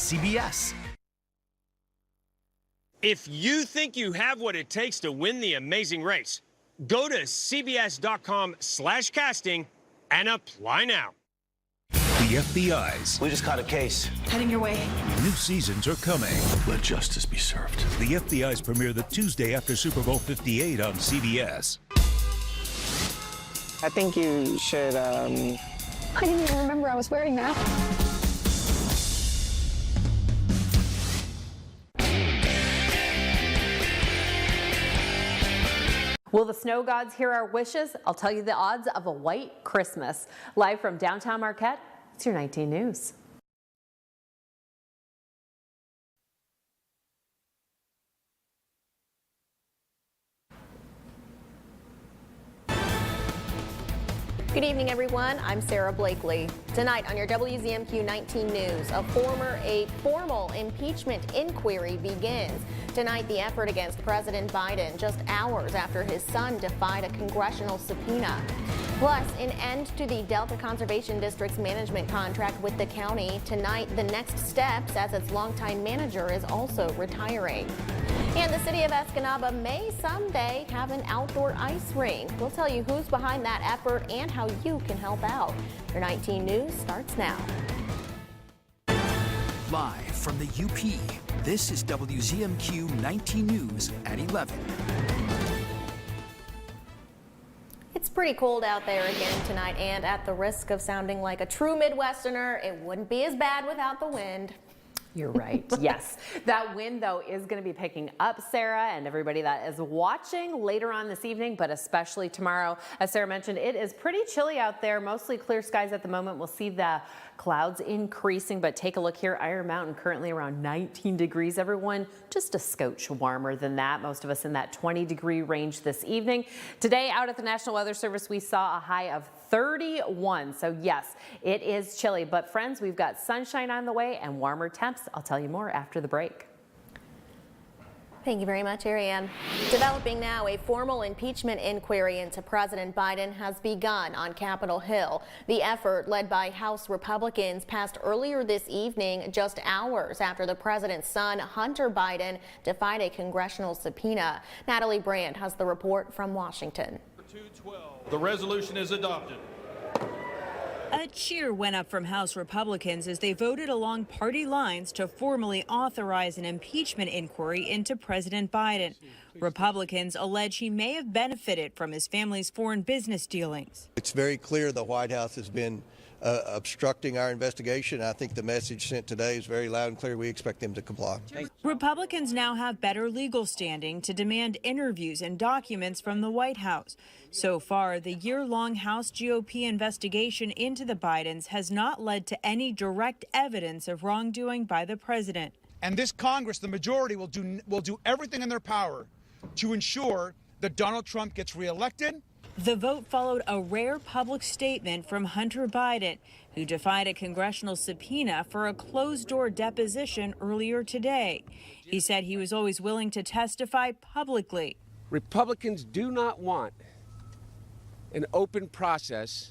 CBS. If you think you have what it takes to win the Amazing Race, go to cbs.com/casting and apply now. The FBI's. We just caught a case. Heading your way. New seasons are coming. Let justice be served. The FBI's premiere the Tuesday after Super Bowl 58 on CBS. I think you should, I didn't even remember I was wearing that. Will the snow gods hear our wishes? I'll tell you the odds of a white Christmas. Live from downtown Marquette, it's your 19 News. Good evening, everyone. I'm Sarah Blakely. Tonight on your WZMQ 19 News, a formal impeachment inquiry begins. Tonight, the effort against President Biden just hours after his son defied a congressional subpoena. Plus, an end to the Delta Conservation District's management contract with the county. Tonight, the next steps as its longtime manager is also retiring. And the city of Escanaba may someday have an outdoor ice rink. We'll tell you who's behind that effort and how you can help out. Your 19 News starts now. Live from the UP, this is WZMQ 19 News at 11. It's pretty cold out there again tonight, and at the risk of sounding like a true Midwesterner, it wouldn't be as bad without the wind. You're right. Yes. That wind, though, is going to be picking up, Sarah, and everybody that is watching later on this evening, but especially tomorrow. As Sarah mentioned, it is pretty chilly out there. Mostly clear skies at the moment. We'll see the clouds increasing, but take a look here. Iron Mountain currently around 19 degrees. Everyone just a scotch warmer than that. Most of us in that 20-degree range this evening. Today, out at the National Weather Service, we saw a high of 31. So yes, it is chilly, but friends, we've got sunshine on the way and warmer temps. I'll tell you more after the break. Thank you very much, Ariane. Developing now, a formal impeachment inquiry into President Biden has begun on Capitol Hill. The effort, led by House Republicans, passed earlier this evening, just hours after the president's son, Hunter Biden, defied a congressional subpoena. Natalie Brandt has the report from Washington. 212. The resolution is adopted. A cheer went up from House Republicans as they voted along party lines to formally authorize an impeachment inquiry into President Biden. Republicans allege he may have benefited from his family's foreign business dealings. It's very clear the White House has been obstructing our investigation. I think the message sent today is very loud and clear. We expect them to comply. Republicans now have better legal standing to demand interviews and documents from the White House. So far, the year-long House GOP investigation into the Bidens has not led to any direct evidence of wrongdoing by the president. And this Congress, the majority, will do everything in their power to ensure that Donald Trump gets reelected. The vote followed a rare public statement from Hunter Biden, who defied a congressional subpoena for a closed-door deposition earlier today. He said he was always willing to testify publicly. Republicans do not want an open process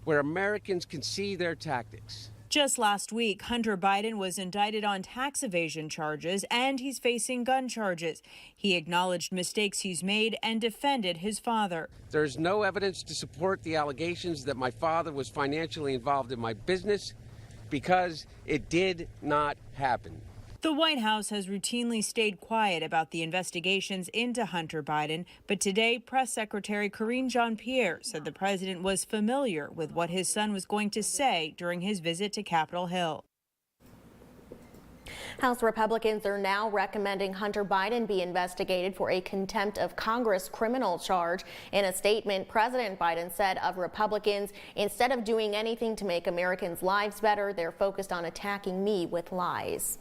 where Americans can see their tactics. Just last week, Hunter Biden was indicted on tax evasion charges, and he's facing gun charges. He acknowledged mistakes he's made and defended his father. There's no evidence to support the allegations that my father was financially involved in my business because it did not happen. The White House has routinely stayed quiet about the investigations into Hunter Biden, but today Press Secretary Karine Jean-Pierre said the president was familiar with what his son was going to say during his visit to Capitol Hill. House Republicans are now recommending Hunter Biden be investigated for a contempt of Congress criminal charge. In a statement, President Biden said of Republicans, instead of doing anything to make Americans' lives better, they're focused on attacking me with lies.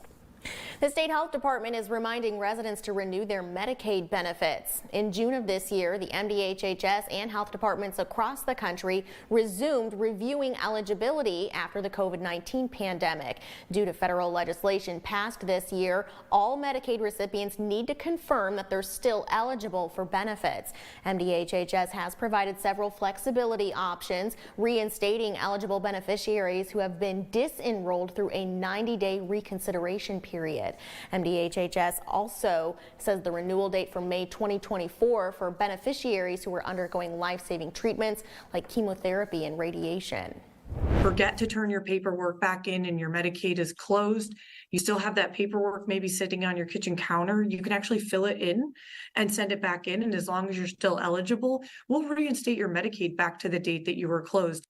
The state health department is reminding residents to renew their Medicaid benefits. In June of this year, the MDHHS and health departments across the country resumed reviewing eligibility after the COVID-19 pandemic. Due to federal legislation passed this year, all Medicaid recipients need to confirm that they're still eligible for benefits. MDHHS has provided several flexibility options, reinstating eligible beneficiaries who have been disenrolled through a 90-day reconsideration period. MDHHS also says the renewal date for May 2024 for beneficiaries who are undergoing life-saving treatments like chemotherapy and radiation. Forget to turn your paperwork back in and your Medicaid is closed. You still have that paperwork maybe sitting on your kitchen counter. You can actually fill it in and send it back in. And as long as you're still eligible, we'll reinstate your Medicaid back to the date that you were closed.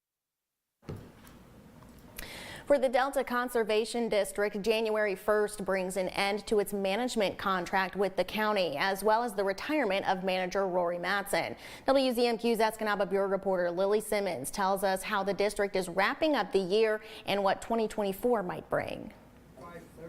For the Delta Conservation District, January 1st brings an end to its management contract with the county, as well as the retirement of manager Rory Mattson. WZMQ's Escanaba Bureau reporter Lily Simmons tells us how the district is wrapping up the year and what 2024 might bring.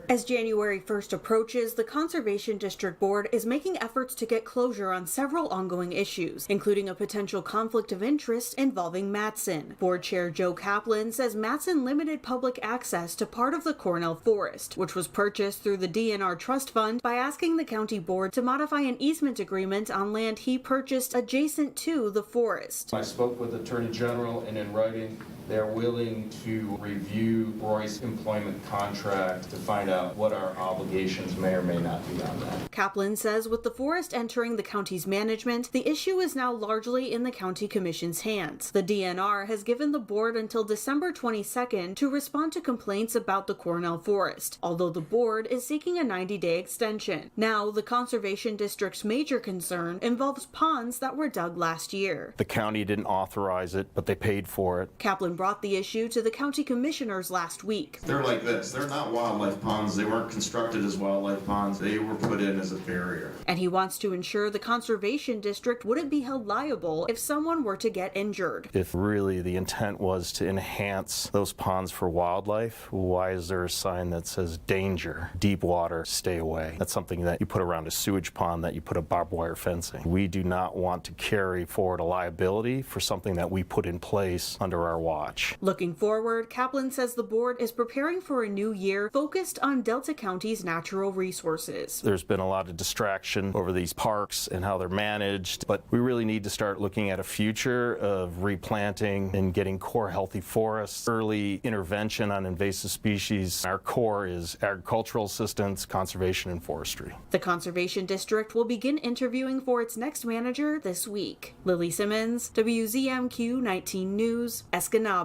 As January 1st approaches, the Conservation District Board is making efforts to get closure on several ongoing issues, including a potential conflict of interest involving Mattson. Board Chair Joe Kaplan says Mattson limited public access to part of the Cornell Forest, which was purchased through the DNR Trust Fund, by asking the county board to modify an easement agreement on land he purchased adjacent to the forest. I spoke with the Attorney General, and in writing, they're willing to review Roy's employment contract to find out what our obligations may or may not be on that. Kaplan says with the forest entering the county's management, the issue is now largely in the county commission's hands. The DNR has given the board until December 22nd to respond to complaints about the Cornell Forest, although the board is seeking a 90-day extension. Now, the Conservation District's major concern involves ponds that were dug last year. The county didn't authorize it, but they paid for it. Kaplan brought the issue to the county commissioners last week. They're like this. They're not wildlife ponds. They weren't constructed as wildlife ponds. They were put in as a barrier. And he wants to ensure the Conservation District wouldn't be held liable if someone were to get injured. If really the intent was to enhance those ponds for wildlife, why is there a sign that says danger, deep water, stay away? That's something that you put around a sewage pond, that you put a barbed wire fencing. We do not want to carry forward a liability for something that we put in place under our watch. Looking forward, Kaplan says the board is preparing for a new year focused on Delta County's natural resources. There's been a lot of distraction over these parks and how they're managed, but we really need to start looking at a future of replanting and getting core healthy forests, early intervention on invasive species. Our core is agricultural assistance, conservation, and forestry. The Conservation District will begin interviewing for its next manager this week. Lily Simmons, WZMQ 19 News, Escanaba.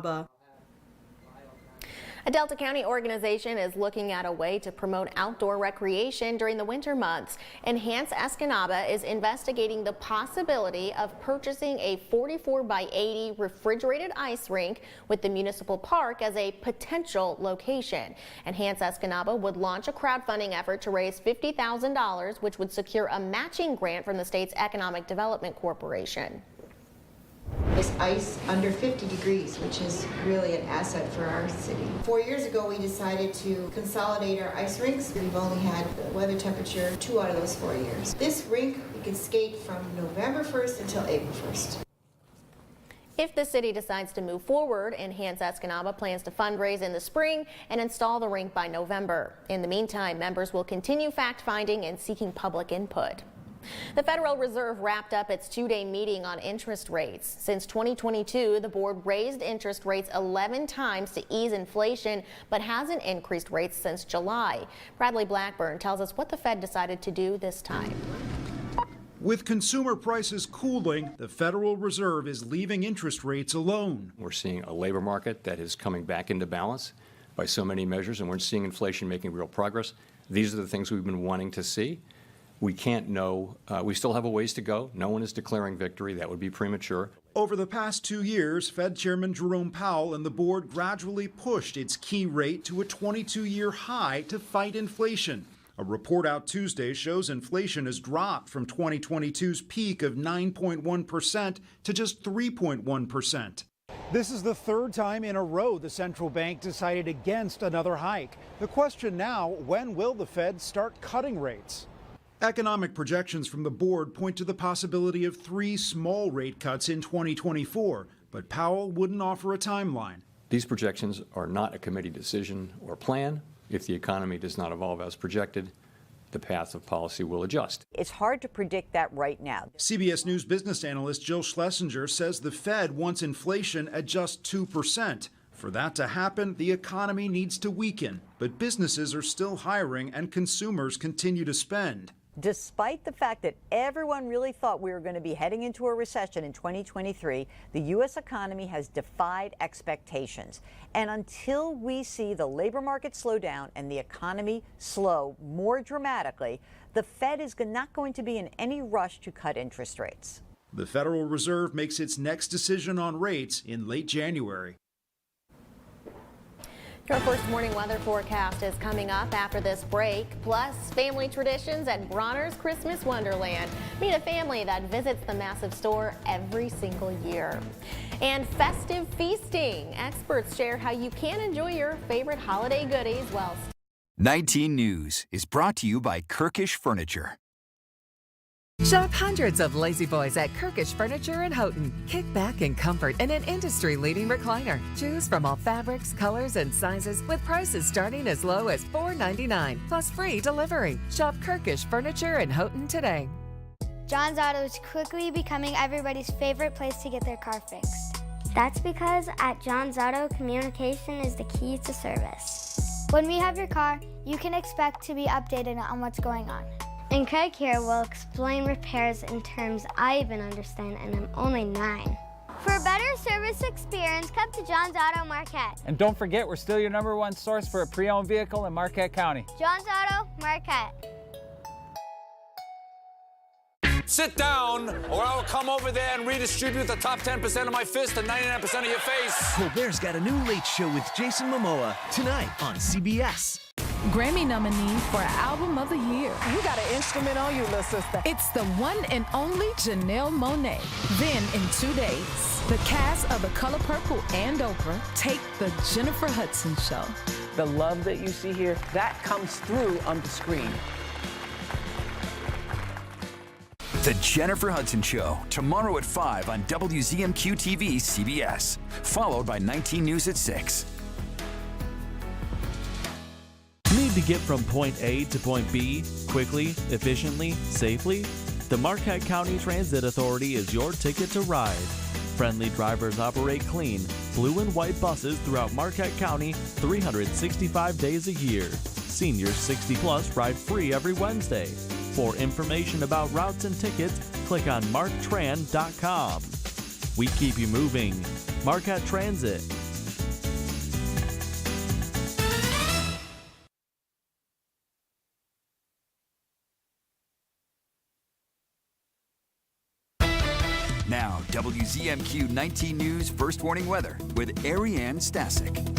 A Delta County organization is looking at a way to promote outdoor recreation during the winter months. Enhance Escanaba is investigating the possibility of purchasing a 44x80 refrigerated ice rink with the municipal park as a potential location. Enhance Escanaba would launch a crowdfunding effort to raise $50,000, which would secure a matching grant from the state's Economic Development Corporation. It's ice under 50 degrees, which is really an asset for our city. 4 years ago, we decided to consolidate our ice rinks. We've only had the weather temperature 2 out of those 4 years. This rink, we can skate from November 1st until April 1st. If the city decides to move forward, Enhance Escanaba plans to fundraise in the spring and install the rink by November. In the meantime, members will continue fact-finding and seeking public input. The Federal Reserve wrapped up its two-day meeting on interest rates. Since 2022, the board raised interest rates 11 times to ease inflation, but hasn't increased rates since July. Bradley Blackburn tells us what the Fed decided to do this time. With consumer prices cooling, the Federal Reserve is leaving interest rates alone. We're seeing a labor market that is coming back into balance by so many measures, and we're seeing inflation making real progress. These are the things we've been wanting to see. We can't know. We still have a ways to go. No one is declaring victory. That would be premature. Over the past 2 years, Fed Chairman Jerome Powell and the board gradually pushed its key rate to a 22-year high to fight inflation. A report out Tuesday shows inflation has dropped from 2022's peak of 9.1% to just 3.1%. This is the third time in a row the central bank decided against another hike. The question now, when will the Fed start cutting rates? Economic projections from the board point to the possibility of 3 small rate cuts in 2024, but Powell wouldn't offer a timeline. These projections are not a committee decision or plan. If the economy does not evolve as projected, the path of policy will adjust. It's hard to predict that right now. CBS News business analyst Jill Schlesinger says the Fed wants inflation at just 2%. For that to happen, the economy needs to weaken, but businesses are still hiring and consumers continue to spend. Despite the fact that everyone really thought we were going to be heading into a recession in 2023, the U.S. economy has defied expectations. And until we see the labor market slow down and the economy slow more dramatically, the Fed is not going to be in any rush to cut interest rates. The Federal Reserve makes its next decision on rates in late January. Your first morning weather forecast is coming up after this break, plus family traditions at Bronner's Christmas Wonderland. Meet a family that visits the massive store every single year. And festive feasting. Experts share how you can enjoy your favorite holiday goodies while 19 News is brought to you by Kirkish Furniture. Shop hundreds of lazy boys at Kirkish Furniture in Houghton. Kick back in comfort in an industry-leading recliner. Choose from all fabrics, colors, and sizes with prices starting as low as $4.99 plus free delivery. Shop Kirkish Furniture in Houghton today. John's Auto is quickly becoming everybody's favorite place to get their car fixed. That's because at John's Auto, communication is the key to service. When we have your car, you can expect to be updated on what's going on. And Craig here will explain repairs in terms I even understand, and I'm only 9. For a better service experience, come to John's Auto Marquette. And don't forget, we're still your #1 source for a pre-owned vehicle in Marquette County. John's Auto Marquette. Sit down, or I'll come over there and redistribute the top 10% of my fist and 99% of your face. Colbert's got a new late show with Jason Momoa tonight on CBS. Grammy nominee for Album of the Year. You got an instrument on you, little sister. It's the one and only Janelle Monáe. Then, in 2 days, the cast of The Color Purple and Oprah take the Jennifer Hudson Show. The love that you see here, that comes through on the screen. The Jennifer Hudson Show, tomorrow at 5 on WZMQ TV CBS, followed by 19 News at 6. Need to get from point A to point B quickly, efficiently, safely? The Marquette County Transit Authority is your ticket to ride. Friendly drivers operate clean, blue and white buses throughout Marquette County 365 days a year. Seniors 60 plus ride free every Wednesday. For information about routes and tickets, click on marktran.com. We keep you moving. Marquette Transit. Now, WZMQ 19 News First Warning Weather with Ariane Stasic.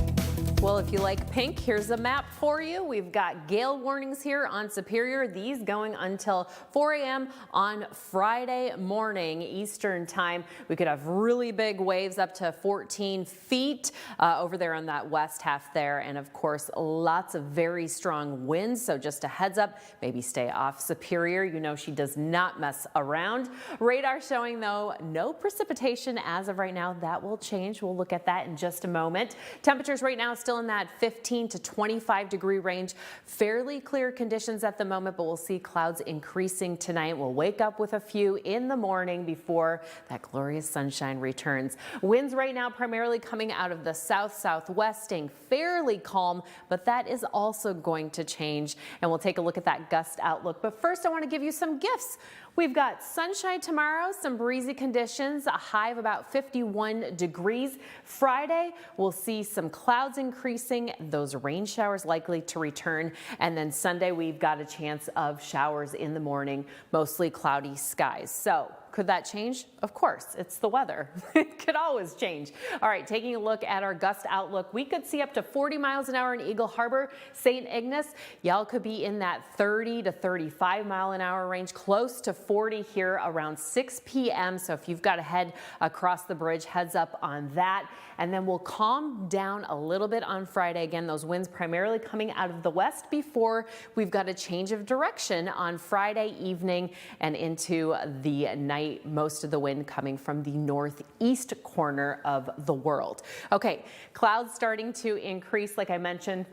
Well, if you like pink, here's a map for you. We've got gale warnings here on Superior. These going until 4 a.m. on Friday morning Eastern time. We could have really big waves up to 14 feet over there on that west half there. And of course, lots of very strong winds. So just a heads up, maybe stay off Superior. You know she does not mess around. Radar showing, though, no precipitation as of right now. That will change. We'll look at that in just a moment. Temperatures right now still in that 15 to 25 degree range. Fairly clear conditions at the moment, but we'll see clouds increasing tonight. We'll wake up with a few in the morning before that glorious sunshine returns. Winds right now primarily coming out of the south-southwest, staying fairly calm, but that is also going to change. And we'll take a look at that gust outlook. But first, I want to give you some gifts. We've got sunshine tomorrow, some breezy conditions, a high of about 51 degrees. Friday, we'll see some clouds increasing, those rain showers likely to return. And then Sunday, we've got a chance of showers in the morning, mostly cloudy skies. So could that change? Of course, it's the weather. It could always change. All right, taking a look at our gust outlook, we could see up to 40 miles an hour in Eagle Harbor, St. Ignace. Y'all could be in that 30 to 35 mile an hour range, close to 40 here around 6 p.m. So if you've got to head across the bridge, heads up on that. And then we'll calm down a little bit on Friday. Again, those winds primarily coming out of the west before we've got a change of direction on Friday evening and into the night. Most of the wind coming from the northeast corner of the world. Okay, clouds starting to increase, like I mentioned,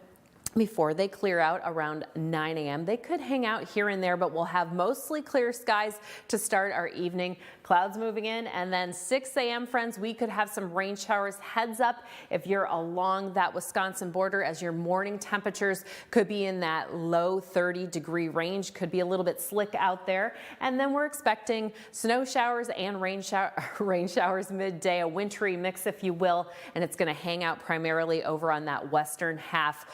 before they clear out around 9 a.m. They could hang out here and there, but we'll have mostly clear skies to start our evening. Clouds moving in, and then 6 a.m., friends, we could have some rain showers. Heads up if you're along that Wisconsin border, as your morning temperatures could be in that low 30-degree range. Could be a little bit slick out there. And then we're expecting snow showers and rain showers midday, a wintry mix, if you will, and it's going to hang out primarily over on that western half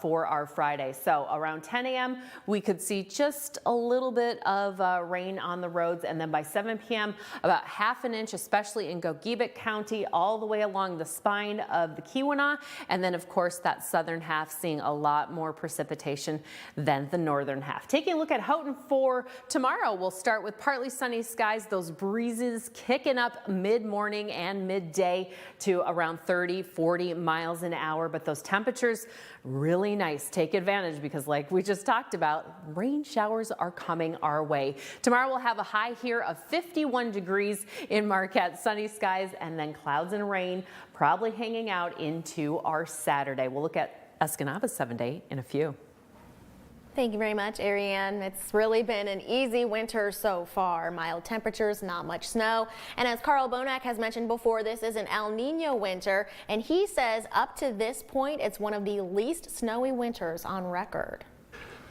for our Friday. So around 10 a.m., we could see just a little bit of rain on the roads, and then by 7 p.m., about half an inch, especially in Gogebic County, all the way along the spine of the Keweenaw. And then, of course, that southern half seeing a lot more precipitation than the northern half. Taking a look at Houghton for tomorrow, we'll start with partly sunny skies. Those breezes kicking up mid-morning and midday to around 30, 40 miles an hour. But those temperatures really nice. Take advantage because, like we just talked about, rain showers are coming our way. Tomorrow we'll have a high here of 51 degrees in Marquette, sunny skies, and then clouds and rain probably hanging out into our Saturday. We'll look at Escanava's 7-day in a few. Thank you very much, Ariane. It's really been an easy winter so far. Mild temperatures, not much snow. And as Carl Bonak has mentioned before, this is an El Nino winter, and he says up to this point, it's one of the least snowy winters on record.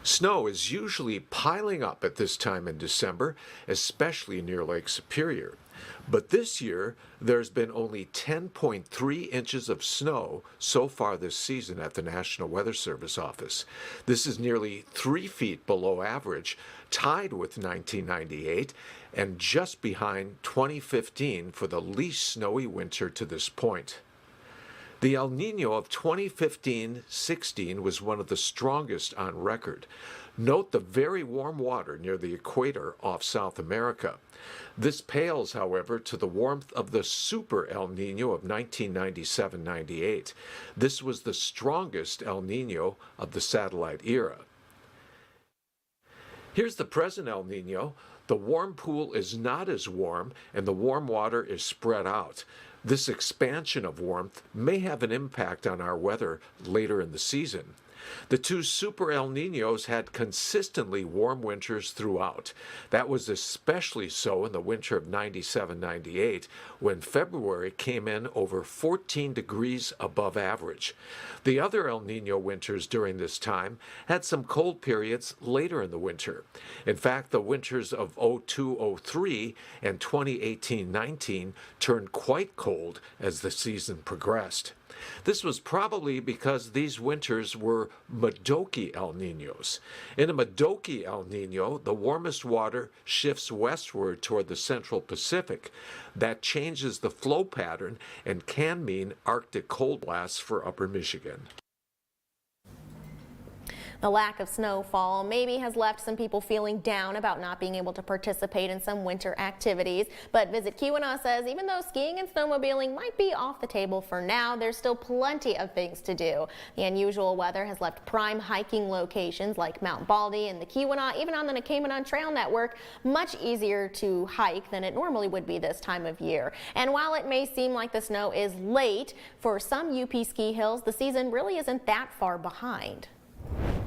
Snow is usually piling up at this time in December, especially near Lake Superior. But this year, there's been only 10.3 inches of snow so far this season at the National Weather Service office. This is nearly 3 feet below average, tied with 1998, and just behind 2015 for the least snowy winter to this point. The El Nino of 2015-16 was one of the strongest on record. Note the very warm water near the equator off South America. This pales, however, to the warmth of the Super El Nino of 1997-98. This was the strongest El Nino of the satellite era. Here's the present El Nino. The warm pool is not as warm, and the warm water is spread out. This expansion of warmth may have an impact on our weather later in the season. The two Super El Ninos had consistently warm winters throughout. That was especially so in the winter of 97-98, when February came in over 14 degrees above average. The other El Nino winters during this time had some cold periods later in the winter. In fact, the winters of 02-03 and 2018-19 turned quite cold as the season progressed. This was probably because these winters were Modoki El Ninos. In a Modoki El Nino, the warmest water shifts westward toward the central Pacific. That changes the flow pattern and can mean Arctic cold blasts for upper Michigan. The lack of snowfall maybe has left some people feeling down about not being able to participate in some winter activities. But Visit Keweenaw says even though skiing and snowmobiling might be off the table for now, there's still plenty of things to do. The unusual weather has left prime hiking locations like Mount Baldy and the Keweenaw, even on the Nakamanon Trail Network, much easier to hike than it normally would be this time of year. And while it may seem like the snow is late, for some UP ski hills, the season really isn't that far behind.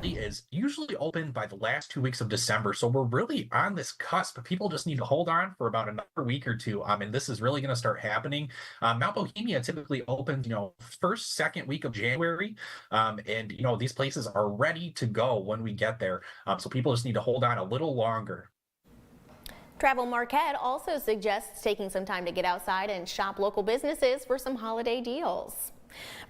Is usually open by the last 2 weeks of December, so we're really on this cusp. People just need to hold on for about another week or two, and this is really going to start happening. Mount Bohemia typically opens, first, second week of January, and these places are ready to go when we get there. So people just need to hold on a little longer. Travel Marquette also suggests taking some time to get outside and shop local businesses for some holiday deals.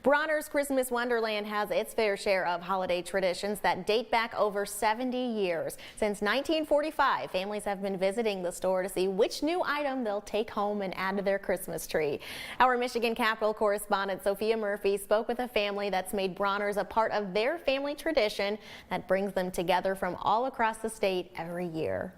Bronner's Christmas Wonderland has its fair share of holiday traditions that date back over 70 years. Since 1945, families have been visiting the store to see which new item they'll take home and add to their Christmas tree. Our Michigan Capitol correspondent Sophia Murphy spoke with a family that's made Bronner's a part of their family tradition that brings them together from all across the state every year.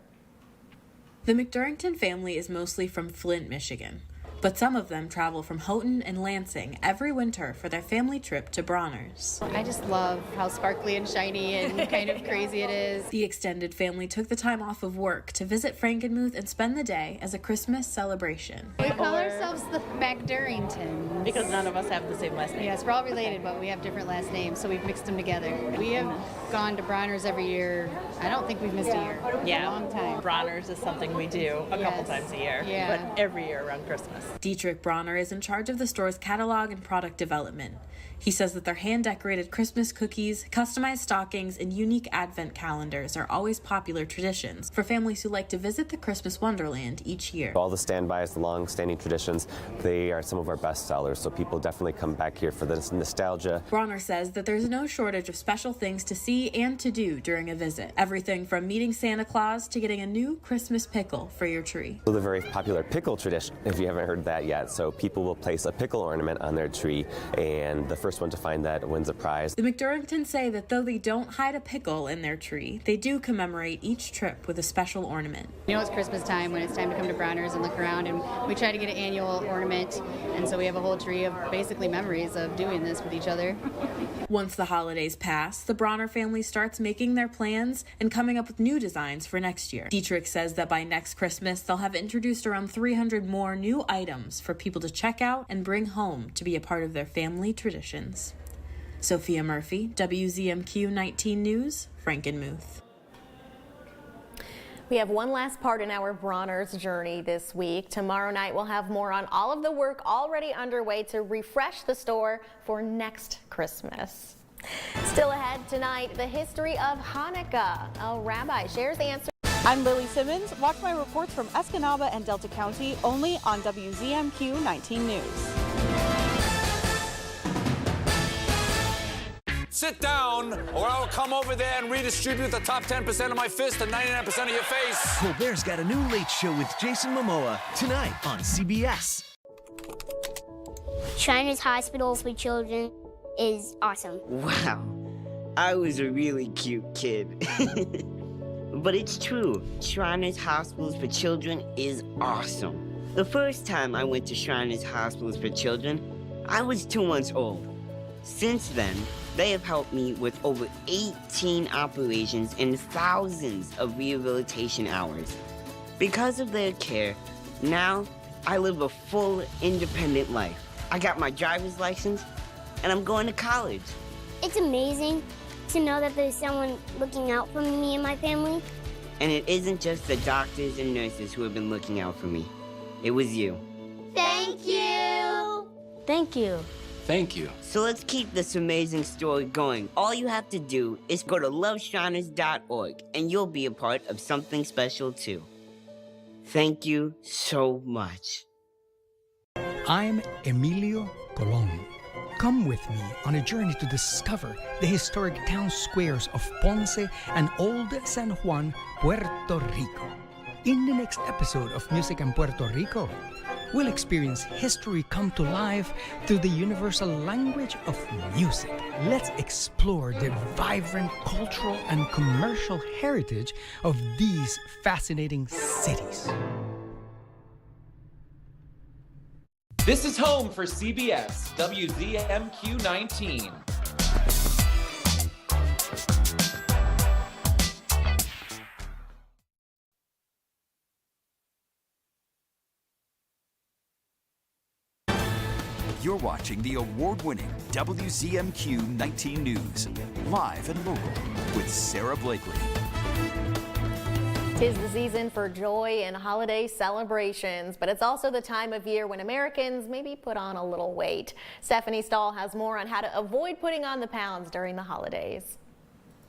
The McDurrington family is mostly from Flint, Michigan. But some of them travel from Houghton and Lansing every winter for their family trip to Bronner's. I just love how sparkly and shiny and kind of crazy it is. The extended family took the time off of work to visit Frankenmuth and spend the day as a Christmas celebration. We call ourselves the McDurringtons. Because none of us have the same last name. Yes, we're all related, but we have different last names, so we've mixed them together. We have gone to Bronner's every year. I don't think we've missed a year. Yeah, a long time. Bronner's is something we do a couple times a year, but every year around Christmas. Dietrich Bronner is in charge of the store's catalog and product development. He says that their hand-decorated Christmas cookies, customized stockings, and unique advent calendars are always popular traditions for families who like to visit the Christmas Wonderland each year. All the standbys, the long-standing traditions, they are some of our best sellers, so people definitely come back here for this nostalgia. Bronner says that there's no shortage of special things to see and to do during a visit. Everything from meeting Santa Claus to getting a new Christmas pickle for your tree. So the very popular pickle tradition, if you haven't heard that yet, so people will place a pickle ornament on their tree, and the first one to find that wins a prize. The McDurringtons say that though they don't hide a pickle in their tree, they do commemorate each trip with a special ornament. You know, it's Christmas time when it's time to come to Bronner's and look around, and we try to get an annual ornament, and so we have a whole tree of basically memories of doing this with each other. Once the holidays pass, the Bronner family starts making their plans and coming up with new designs for next year. Dietrich says that by next Christmas, they'll have introduced around 300 more new items for people to check out and bring home to be a part of their family traditions. Sophia Murphy, WZMQ 19 News, Frankenmuth. We have one last part in our Bronner's journey this week. Tomorrow night we'll have more on all of the work already underway to refresh the store for next Christmas. Still ahead tonight, the history of Hanukkah. A rabbi shares the answer. I'm Lily Simmons. Watch my reports from Escanaba and Delta County only on WZMQ 19 News. Sit down, or I'll come over there and redistribute the top 10% of my fist and 99% of your face. Colbert's got a new late show with Jason Momoa tonight on CBS. Shriners Hospitals for Children is awesome. Wow, I was a really cute kid. But it's true, Shriners Hospitals for Children is awesome. The first time I went to Shriners Hospitals for Children, I was 2 months old. Since then, they have helped me with over 18 operations and thousands of rehabilitation hours. Because of their care, now I live a full, independent life. I got my driver's license, and I'm going to college. It's amazing to know that there's someone looking out for me and my family. And it isn't just the doctors and nurses who have been looking out for me. It was you. Thank you! Thank you. Thank you. So let's keep this amazing story going. All you have to do is go to loveshriners.org and you'll be a part of something special too. Thank you so much. I'm Emilio Colon. Come with me on a journey to discover the historic town squares of Ponce and Old San Juan, Puerto Rico. In the next episode of Music in Puerto Rico, we'll experience history come to life through the universal language of music. Let's explore the vibrant cultural and commercial heritage of these fascinating cities. This is home for CBS, WZMQ 19. You're watching the award-winning WZMQ 19 News, live and local with Sarah Blakely. 'Tis the season for joy and holiday celebrations, but it's also the time of year when Americans maybe put on a little weight. Stephanie Stahl has more on how to avoid putting on the pounds during the holidays.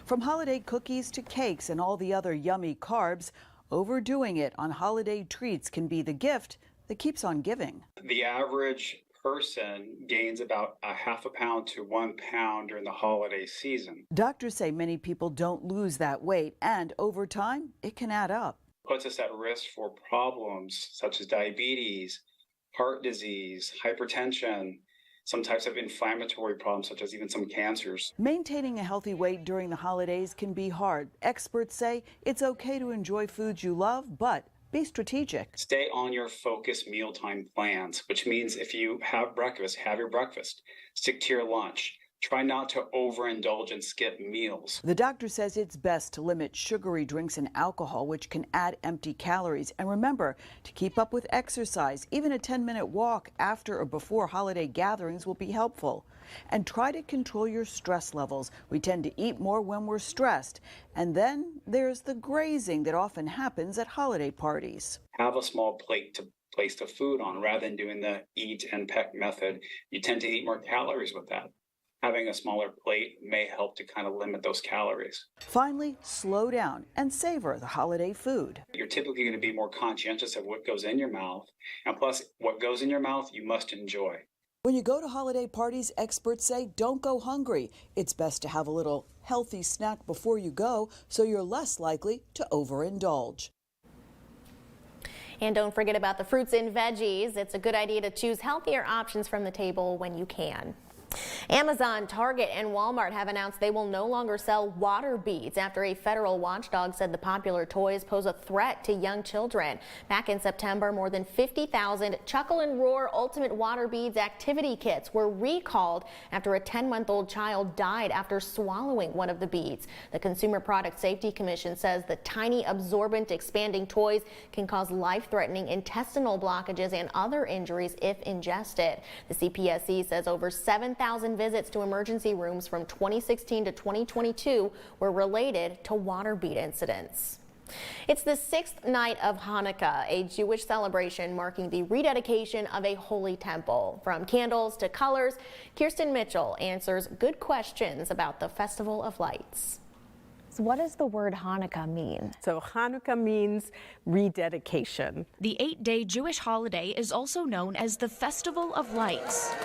From holiday cookies to cakes and all the other yummy carbs, overdoing it on holiday treats can be the gift that keeps on giving. The average person gains about a half a pound to 1 pound during the holiday season. Doctors say many people don't lose that weight, and over time, it can add up. Puts us at risk for problems such as diabetes, heart disease, hypertension, some types of inflammatory problems such as even some cancers. Maintaining a healthy weight during the holidays can be hard. Experts say it's okay to enjoy foods you love, but be strategic. Stay on your focused mealtime plans, which means if you have breakfast, have your breakfast. Stick to your lunch. Try not to overindulge and skip meals. The doctor says it's best to limit sugary drinks and alcohol, which can add empty calories. And remember to keep up with exercise. Even a 10-minute walk after or before holiday gatherings will be helpful. And try to control your stress levels. We tend to eat more when we're stressed. And then there's the grazing that often happens at holiday parties. Have a small plate to place the food on rather than doing the eat and peck method. You tend to eat more calories with that. Having a smaller plate may help to kind of limit those calories. Finally, slow down and savor the holiday food. You're typically going to be more conscientious of what goes in your mouth, and plus what goes in your mouth you must enjoy. When you go to holiday parties, experts say don't go hungry. It's best to have a little healthy snack before you go so you're less likely to overindulge. And don't forget about the fruits and veggies. It's a good idea to choose healthier options from the table when you can. Amazon, Target, and Walmart have announced they will no longer sell water beads after a federal watchdog said the popular toys pose a threat to young children. Back in September, more than 50,000 Chuckle and Roar Ultimate Water Beads activity kits were recalled after a 10-month-old child died after swallowing one of the beads. The Consumer Product Safety Commission says the tiny absorbent expanding toys can cause life-threatening intestinal blockages and other injuries if ingested. The CPSC says over 7,000 visits to emergency rooms from 2016 to 2022 were related to water bead incidents. It's the 6th night of Hanukkah, a Jewish celebration marking the rededication of a holy temple. From candles to colors, Kirsten Mitchell answers good questions about the Festival of Lights. So what does the word Hanukkah mean? So Hanukkah means rededication. The 8-day Jewish holiday is also known as the Festival of Lights.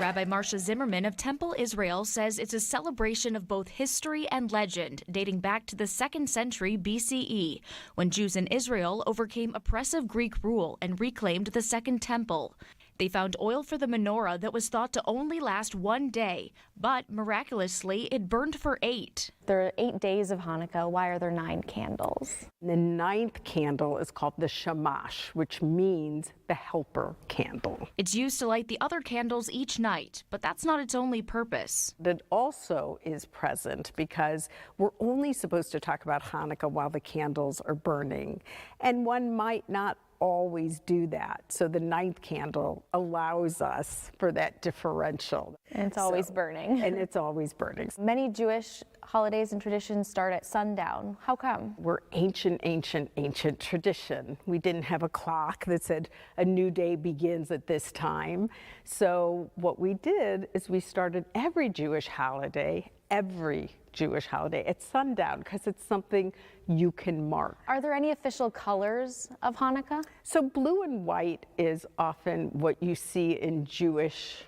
Rabbi Marcia Zimmerman of Temple Israel says it's a celebration of both history and legend, dating back to the 2nd century BCE, when Jews in Israel overcame oppressive Greek rule and reclaimed the Second Temple. They found oil for the menorah that was thought to only last 1 day, but miraculously it burned for 8. There are 8 days of Hanukkah. Why are there 9 candles? The 9th candle is called the shamash, which means the helper candle. It's used to light the other candles each night, but that's not its only purpose. That also is present because we're only supposed to talk about Hanukkah while the candles are burning, and one might not always do that. So the 9th candle allows us for that differential. And it's always burning. And it's always burning. Many Jewish holidays and traditions start at sundown. How come? We're ancient tradition. We didn't have a clock that said a new day begins at this time. So what we did is we started every Jewish holiday at sundown because it's something you can mark. Are there any official colors of Hanukkah? So blue and white is often what you see in Jewish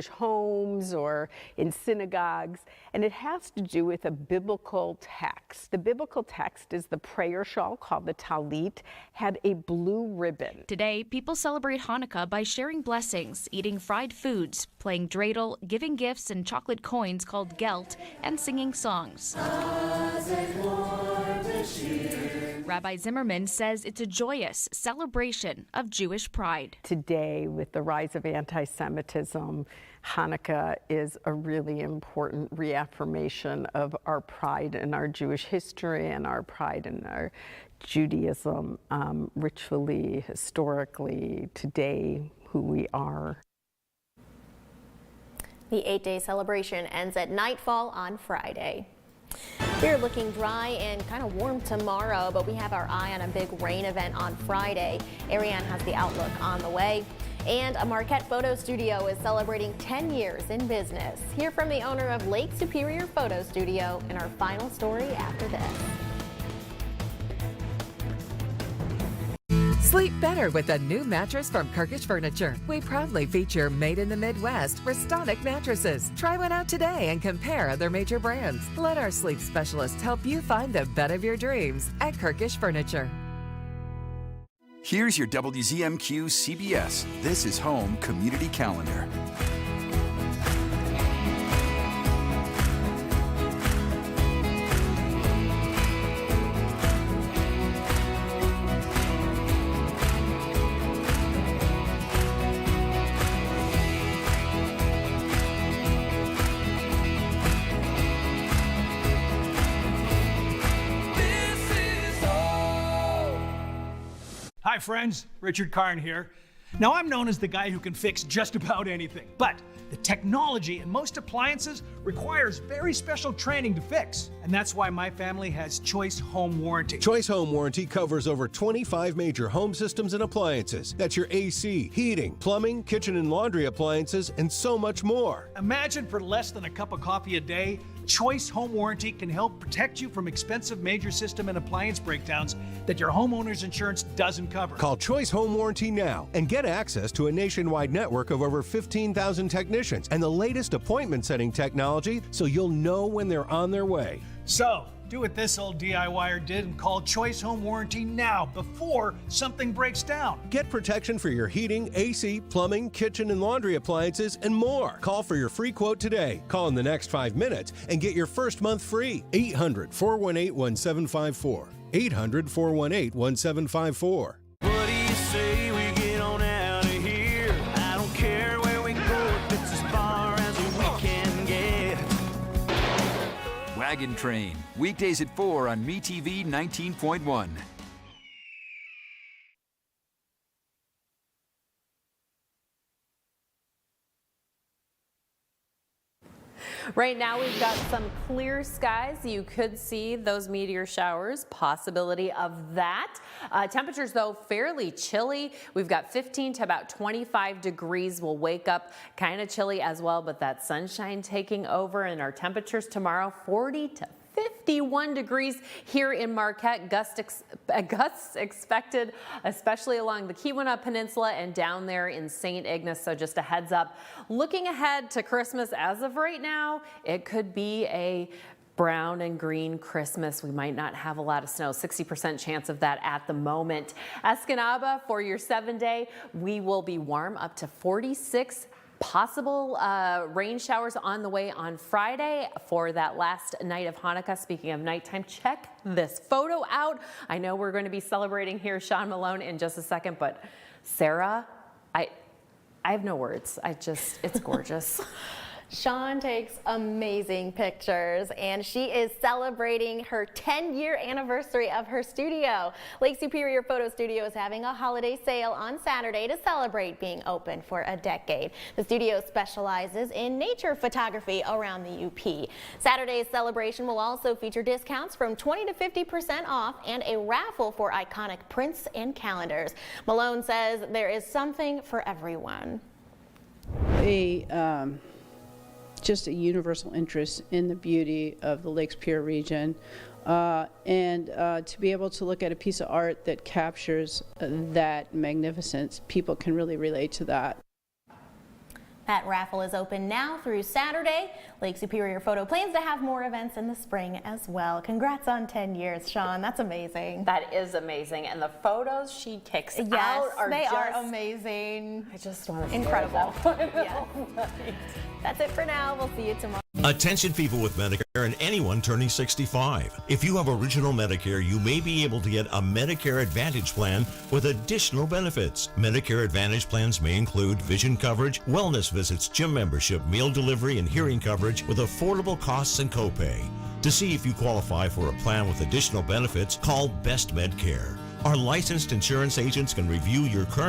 homes or in synagogues, and it has to do with a biblical text. The biblical text is the prayer shawl called the Talit, had a blue ribbon. Today, people celebrate Hanukkah by sharing blessings, eating fried foods, playing dreidel, giving gifts and chocolate coins called gelt, and singing songs. Rabbi Zimmerman says it's a joyous celebration of Jewish pride. Today, with the rise of anti-Semitism, Hanukkah is a really important reaffirmation of our pride in our Jewish history and our pride in our Judaism, ritually, historically, today, who we are. The 8-day celebration ends at nightfall on Friday. We're looking dry and kind of warm tomorrow, but we have our eye on a big rain event on Friday. Ariane has the outlook on the way. And a Marquette Photo Studio is celebrating 10 years in business. Hear from the owner of Lake Superior Photo Studio in our final story after this. Sleep better with a new mattress from Kirkish Furniture. We proudly feature Made in the Midwest Restonic mattresses. Try one out today and compare other major brands. Let our sleep specialists help you find the bed of your dreams at Kirkish Furniture. Here's your WZMQ CBS This is Home Community Calendar. Hi friends, Richard Karn here. Now I'm known as the guy who can fix just about anything, but the technology in most appliances requires very special training to fix. And that's why my family has Choice Home Warranty. Choice Home Warranty covers over 25 major home systems and appliances. That's your AC, heating, plumbing, kitchen and laundry appliances, and so much more. Imagine for less than a cup of coffee a day, Choice Home Warranty can help protect you from expensive major system and appliance breakdowns that your homeowner's insurance doesn't cover. Call Choice Home Warranty now and get access to a nationwide network of over 15,000 technicians and the latest appointment setting technology so you'll know when they're on their way. So, do what this old DIYer did and call Choice Home Warranty now before something breaks down. Get protection for your heating, AC, plumbing, kitchen and laundry appliances, and more. Call for your free quote today. Call in the next 5 minutes and get your first month free. 800-418-1754. 800-418-1754. What do you say we get on out of here? I don't care where we go if it's as far as we can get. Wagon Train, weekdays at 4 on MeTV 19.1. Right now we've got some clear skies. You could see those meteor showers, possibility of that. Temperatures though fairly chilly. We've got 15 to about 25 degrees. We'll wake up kind of chilly as well, but that sunshine taking over, and our temperatures tomorrow 40 to 51 degrees here in Marquette. Gusts expected, especially along the Keweenaw Peninsula and down there in St. Ignace. So just a heads up. Looking ahead to Christmas, as of right now, it could be a brown and green Christmas. We might not have a lot of snow, 60% chance of that at the moment. Escanaba, for your 7-day, we will be warm up to 46. Possible rain showers on the way on Friday for that last night of Hanukkah. Speaking of nighttime, check this photo out. I know we're going to be celebrating here, Sean Malone, in just a second, but Sarah, I have no words. It's gorgeous. Sean takes amazing pictures, and she is celebrating her 10-year anniversary of her studio. Lake Superior Photo Studio is having a holiday sale on Saturday to celebrate being open for a decade. The studio specializes in nature photography around the UP. Saturday's celebration will also feature discounts from 20 to 50% off and a raffle for iconic prints and calendars. Malone says there is something for everyone. Just a universal interest in the beauty of the Lake Superior region, and to be able to look at a piece of art that captures that magnificence, people can really relate to that. That raffle is open now through Saturday. Lake Superior Photo plans to have more events in the spring as well. Congrats on 10 years, Sean. That's amazing. That is amazing. And the photos she kicks out are amazing. I just want to incredible. Yes. That's it for now. We'll see you tomorrow. Attention people with Medicare and anyone turning 65. If you have original Medicare, you may be able to get a Medicare Advantage plan with additional benefits. Medicare Advantage plans may include vision coverage, wellness visits, gym membership, meal delivery, and hearing coverage with affordable costs and copay. To see if you qualify for a plan with additional benefits, call Best Medcare. Our licensed insurance agents can review your current